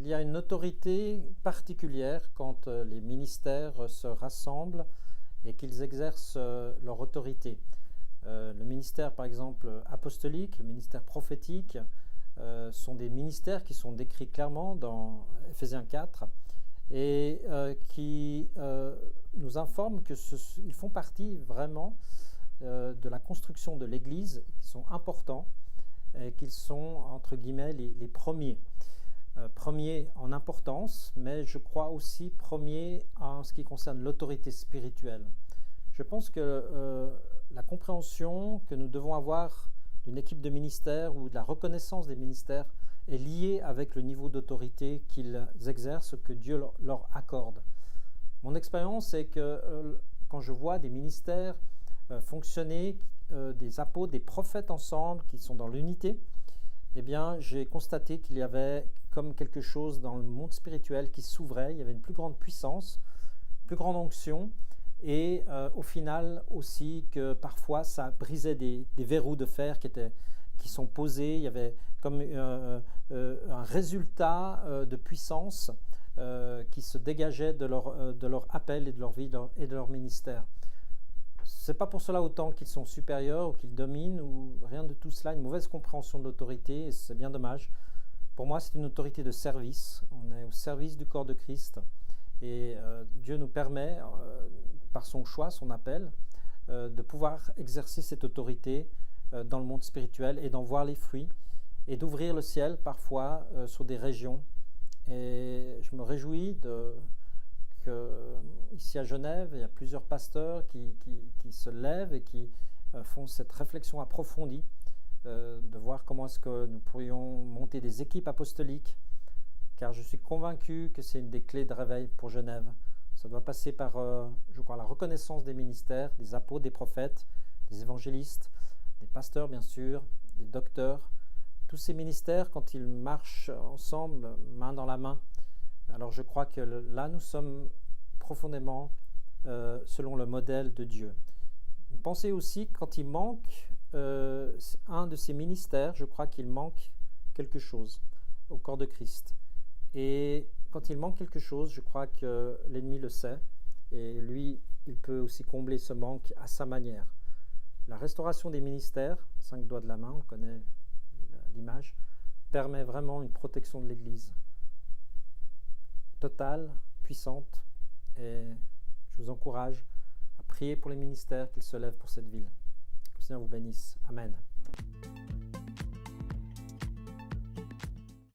il y a une autorité particulière quand les ministères se rassemblent et qu'ils exercent leur autorité. Le ministère, par exemple, apostolique, le ministère prophétique, sont des ministères qui sont décrits clairement dans Ephésiens 4 et qui nous informent qu'ils font partie vraiment de la construction de l'Église, qui sont importants et qu'ils sont, entre guillemets, les premiers. Premiers en importance, mais je crois aussi premiers en ce qui concerne l'autorité spirituelle. Je pense que la compréhension que nous devons avoir d'une équipe de ministère ou de la reconnaissance des ministères est liée avec le niveau d'autorité qu'ils exercent, que Dieu leur accorde. Mon expérience est que quand je vois des ministères fonctionner, des apôtres, des prophètes ensemble qui sont dans l'unité, eh bien, j'ai constaté qu'il y avait comme quelque chose dans le monde spirituel qui s'ouvrait, il y avait une plus grande puissance, plus grande onction, et au final aussi que parfois ça brisait des verrous de fer qui sont posés, il y avait comme un résultat de puissance qui se dégageait de leur appel et de leur vie et de leur ministère. Ce n'est pas pour cela autant qu'ils sont supérieurs ou qu'ils dominent ou rien de tout cela, une mauvaise compréhension de l'autorité, et c'est bien dommage. Pour moi, c'est une autorité de service. On est au service du corps de Christ et Dieu nous permet, par son choix, son appel, de pouvoir exercer cette autorité dans le monde spirituel et d'en voir les fruits et d'ouvrir le ciel parfois sur des régions. Et je me réjouis ici à Genève, il y a plusieurs pasteurs qui se lèvent et qui font cette réflexion approfondie de voir comment est-ce que nous pourrions monter des équipes apostoliques, car je suis convaincu que c'est une des clés de réveil pour Genève. Ça doit passer par, je crois, la reconnaissance des ministères, des apôtres, des prophètes, des évangélistes, des pasteurs bien sûr, des docteurs. Tous ces ministères, quand ils marchent ensemble, main dans la main, alors je crois que là, nous sommes profondément selon le modèle de Dieu. Pensez aussi, quand il manque un de ces ministères, je crois qu'il manque quelque chose au corps de Christ. Et quand il manque quelque chose, je crois que l'ennemi le sait. Et lui, il peut aussi combler ce manque à sa manière. La restauration des ministères, 5 doigts de la main, on connaît l'image, permet vraiment une protection de l'Église totale, puissante, et je vous encourage à prier pour les ministères qu'ils se lèvent pour cette ville. Que le Seigneur vous bénisse. Amen.